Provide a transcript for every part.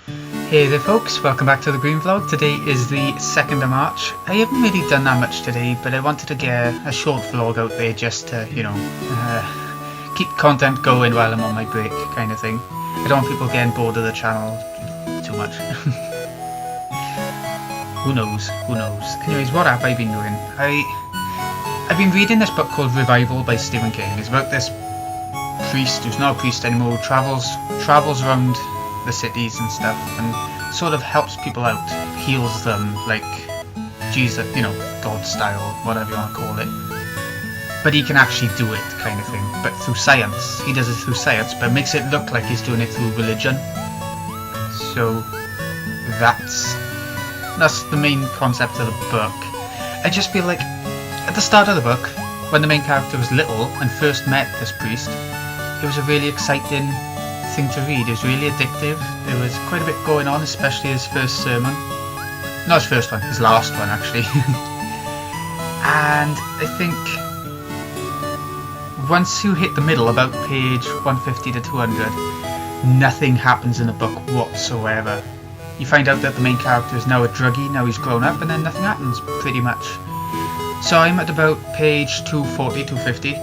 Hey there folks, welcome back to the Green Vlog. Today is the 2nd of March. I haven't really done that much today, but I wanted to get a short vlog out there just to, keep content going while I'm on my break kind of thing. I don't want people getting bored of the channel too much. Who knows? Anyways, what have I been doing? I've been reading this book called Revival by Stephen King. It's about this priest who's not a priest anymore, travels around the cities and stuff and sort of helps people out, heals them like Jesus, God style, whatever you want to call it. But he can actually do it kind of thing, but through science. He does it through science, but makes it look like he's doing it through religion. So that's the main concept of the book. I just feel like at the start of the book, when the main character was little and first met this priest, it was a really exciting thing to read. It was really addictive. There was quite a bit going on, especially his first sermon. Not his first one, his last one actually. And I think once you hit the middle, about page 150 to 200, nothing happens in the book whatsoever. You find out that the main character is now a druggie, now he's grown up, and then nothing happens, pretty much. So I'm at about page 240, 250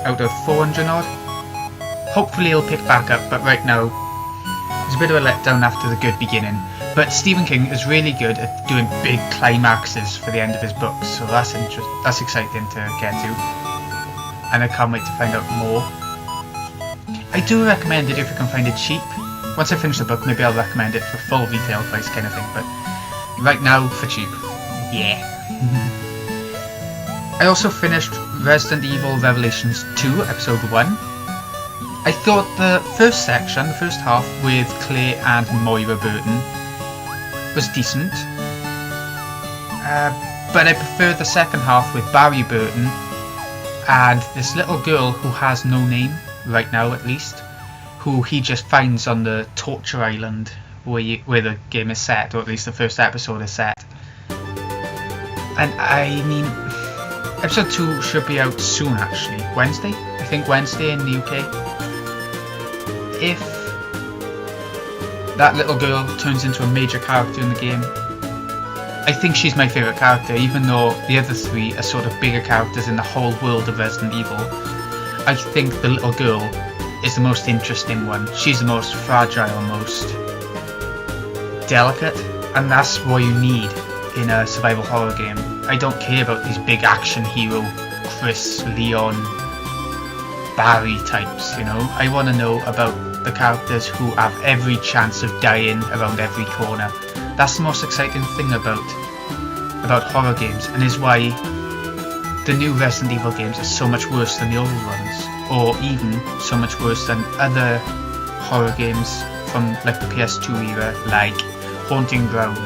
out of 400 odd. Hopefully it'll pick back up, but right now it's a bit of a letdown after the good beginning. But Stephen King is really good at doing big climaxes for the end of his books, so that's exciting to get to, and I can't wait to find out more. I do recommend it if you can find it cheap. Once I finish the book, maybe I'll recommend it for full retail price kind of thing, but right now for cheap, yeah. I also finished Resident Evil Revelations 2 episode 1. I thought the first section, the first half with Claire and Moira Burton was decent, but I prefer the second half with Barry Burton and this little girl who has no name, right now at least, who he just finds on the torture island where the game is set, or at least the first episode is set. And I mean, episode 2 should be out soon actually, Wednesday? I think Wednesday in the UK. If that little girl turns into a major character in the game, I think she's my favourite character, even though the other three are sort of bigger characters in the whole world of Resident Evil. I think the little girl is the most interesting one. She's the most fragile, most delicate, and that's what you need in a survival horror game. I don't care about these big action hero, Chris, Leon, Barry types, I want to know about the characters who have every chance of dying around every corner. That's the most exciting thing about horror games, and is why the new Resident Evil games are so much worse than the old ones, or even so much worse than other horror games from like the PS2 era, like Haunting Ground,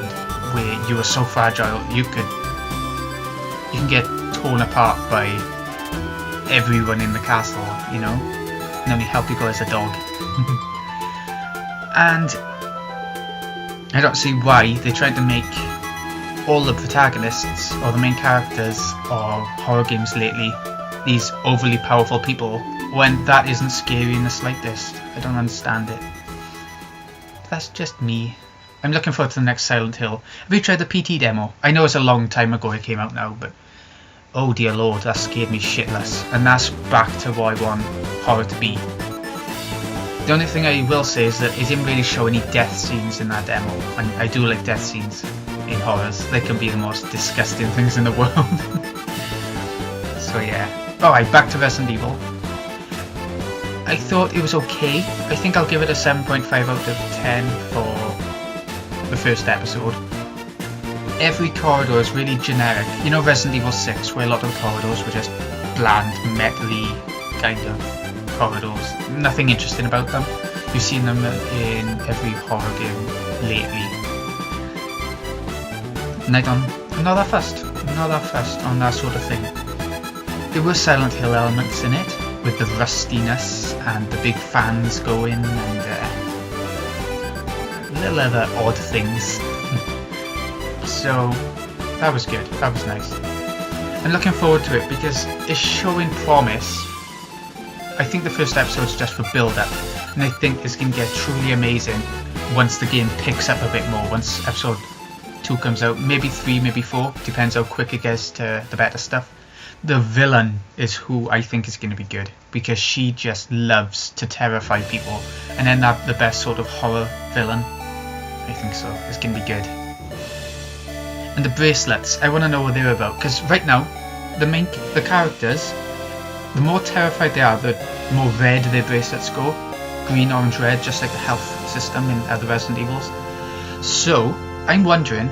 where you were so fragile you can get torn apart by everyone in the castle, and only help you go as a dog. And I don't see why they tried to make all the protagonists or the main characters of horror games lately these overly powerful people when that isn't scary in the slightest. I don't understand it. That's just me. I'm looking forward to the next Silent Hill. Have you tried the PT demo? I know it's a long time ago it came out now, but oh dear lord, that scared me shitless, and that's back to what I want horror to be. The only thing I will say is that it didn't really show any death scenes in that demo, and I do like death scenes in horrors. They can be the most disgusting things in the world. So yeah. Alright, back to Resident Evil. I thought it was okay. I think I'll give it a 7.5 out of 10 for the first episode. Every corridor is really generic. Resident Evil 6, where a lot of the corridors were just bland, metally kind of corridors. Nothing interesting about them. You've seen them in every horror game lately. And I'm not that fussed on that sort of thing. There were Silent Hill elements in it, with the rustiness and the big fans going and little other odd things. So that was good, that was nice. I'm looking forward to it because it's showing promise. I think the first episode is just for build up, and I think it's going to get truly amazing once the game picks up a bit more, once episode 2 comes out, maybe 3, maybe 4, depends how quick it gets to the better stuff. The villain is who I think is going to be good, because she just loves to terrify people, and then have the best sort of horror villain. I think so. It's going to be good. And the bracelets, I want to know what they're about, because right now the characters, the more terrified they are, the more red their bracelets go. Green, orange, red, just like the health system in other Resident Evils. So I'm wondering,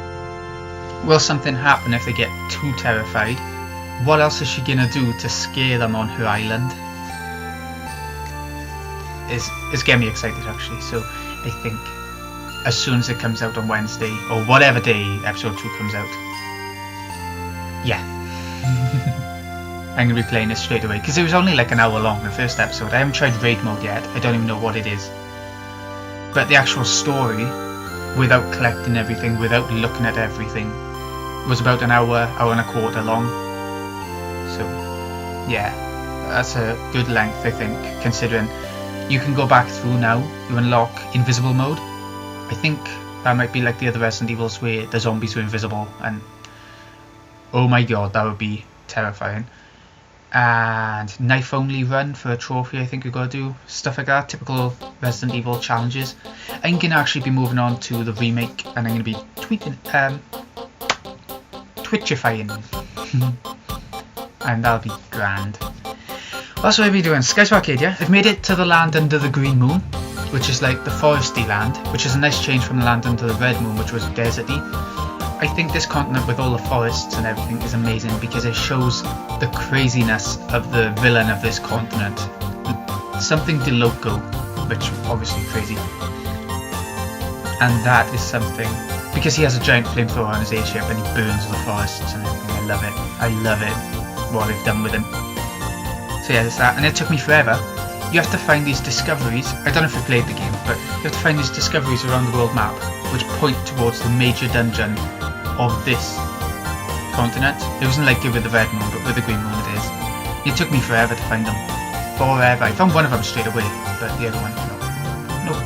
will something happen if they get too terrified? What else is she gonna do to scare them on her island? It's getting me excited actually. So I think as soon as it comes out on Wednesday, or whatever day episode 2 comes out, yeah, I'm going to be playing it straight away, because it was only like an hour long, the first episode. I haven't tried raid mode yet, I don't even know what it is. But the actual story, without collecting everything, without looking at everything, was about an hour and a quarter long. So yeah, that's a good length I think, considering you can go back through now, you unlock invisible mode. I think that might be like the other Resident Evils where the zombies were invisible, and oh my god, that would be terrifying. And knife only run for a trophy, I think we've got to do stuff like that, typical Resident Evil challenges. I'm going to actually be moving on to the remake, and I'm going to be twitchifying and that'll be grand. That's what I'll be doing. Skies Arcade, yeah? I've made it to the land under the green moon, which is like the foresty land, which is a nice change from the land under the red moon, which was deserty. I think this continent with all the forests and everything is amazing, because it shows the craziness of the villain of this continent. Something de loco, which obviously crazy. And that is something, because he has a giant flamethrower on his airship and he burns the forests and everything. I love it. I love it, what they've done with him. So yeah, there's that. And it took me forever. You have to find these discoveries. I don't know if you played the game, but you have to find these discoveries around the world map which point towards the major dungeon of this continent. It wasn't like it with the red moon, but with the green moon it is. It took me forever to find them. Forever. I found one of them straight away, but the other one, no. Nope.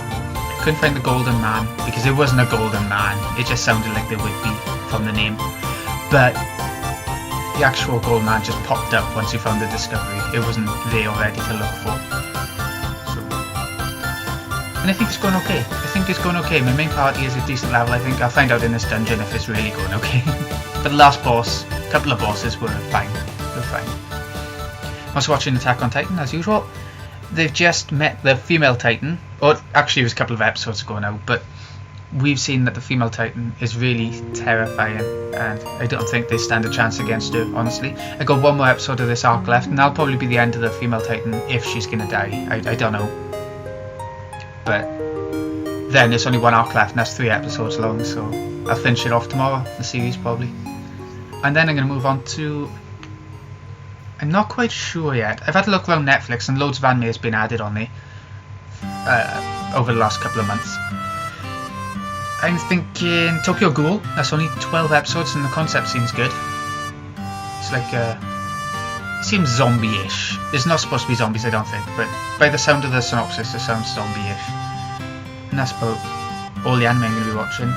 Couldn't find the golden man, because it wasn't a golden man. It just sounded like there would be from the name. But the actual golden man just popped up once you found the discovery. It wasn't there already to look for. So, and I think it's going okay. I think it's going okay. My main party is a decent level. I think I'll find out in this dungeon if it's really going okay. But the last boss, a couple of bosses were fine. They were fine. I was watching Attack on Titan as usual. They've just met the female Titan, or actually it was a couple of episodes ago now, but we've seen that the female Titan is really terrifying, and I don't think they stand a chance against her, honestly. I got one more episode of this arc left, and that'll probably be the end of the female Titan if she's gonna die. I don't know. But then there's only one arc left, and that's 3 episodes long, so I'll finish it off tomorrow, the series probably. And then I'm gonna move on to... I'm not quite sure yet. I've had to look around Netflix, and loads of anime has been added on there over the last couple of months. I'm thinking Tokyo Ghoul. That's only 12 episodes and the concept seems good. It's like it seems zombie-ish. It's not supposed to be zombies, I don't think, but by the sound of the synopsis it sounds zombie-ish. And that's about all the anime I'm going to be watching.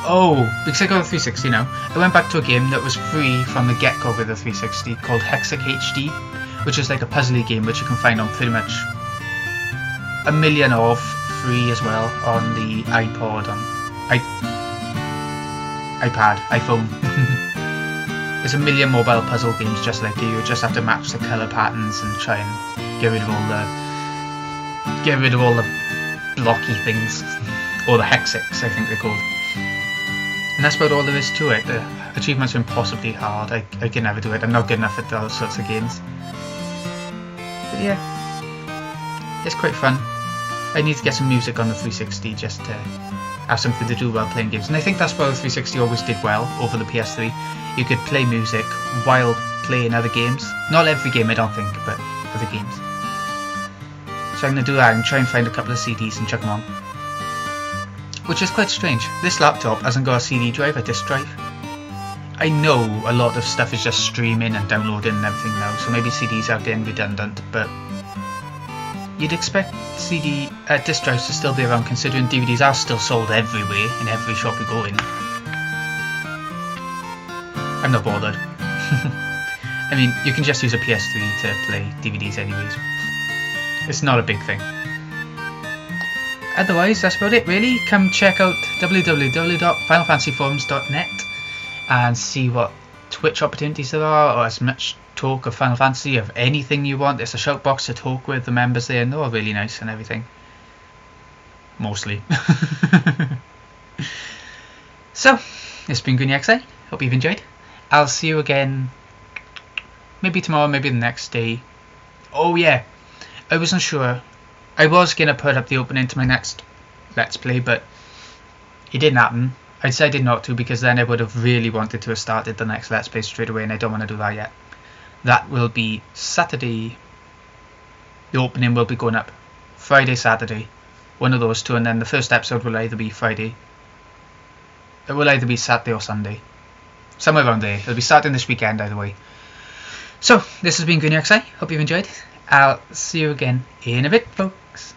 Oh, because I got a 360 now, I went back to a game that was free from the get-go with the 360 called Hexic HD, which is like a puzzly game which you can find on pretty much a million of free as well on the iPod, on iPad, iPhone. There's a million mobile puzzle games just like it. You just have to match the colour patterns and try and get rid of all the blocky things, or the hexics I think they're called. And that's about all there is to it. The achievements are impossibly hard. I can never do it. I'm not good enough at those sorts of games. But yeah, it's quite fun. I need to get some music on the 360 just to have something to do while playing games. And I think that's what the 360 always did well over the PS3. You could play music while playing other games. Not every game I don't think, but other games. So I'm going to do that and try and find a couple of CDs and chuck them on. Which is quite strange. This laptop hasn't got a CD drive, a disc drive. I know a lot of stuff is just streaming and downloading and everything now, so maybe CDs are getting redundant, but you'd expect CD disc drives to still be around, considering DVDs are still sold everywhere in every shop you go in. I'm not bothered. I mean, you can just use a PS3 to play DVDs anyways. It's not a big thing. Otherwise, that's about it really. Come check out www.finalfantasyforums.net and see what Twitch opportunities there are, or as much talk of Final Fantasy, of anything you want. There's a shout box to talk with the members there, and they're all really nice and everything. Mostly. So, it's been GooneyXI. Hope you've enjoyed. I'll see you again maybe tomorrow, maybe the next day. Oh yeah, I wasn't sure. I was going to put up the opening to my next Let's Play, but it didn't happen. I decided not to, because then I would have really wanted to have started the next Let's Play straight away, and I don't want to do that yet. That will be Saturday. The opening will be going up Friday, Saturday. One of those two, and then the first episode will either be Friday. It will either be Saturday or Sunday. Somewhere around there. It'll be starting this weekend either way. So, this has been GooneyXI. Hope you've enjoyed. I'll see you again in a bit, folks.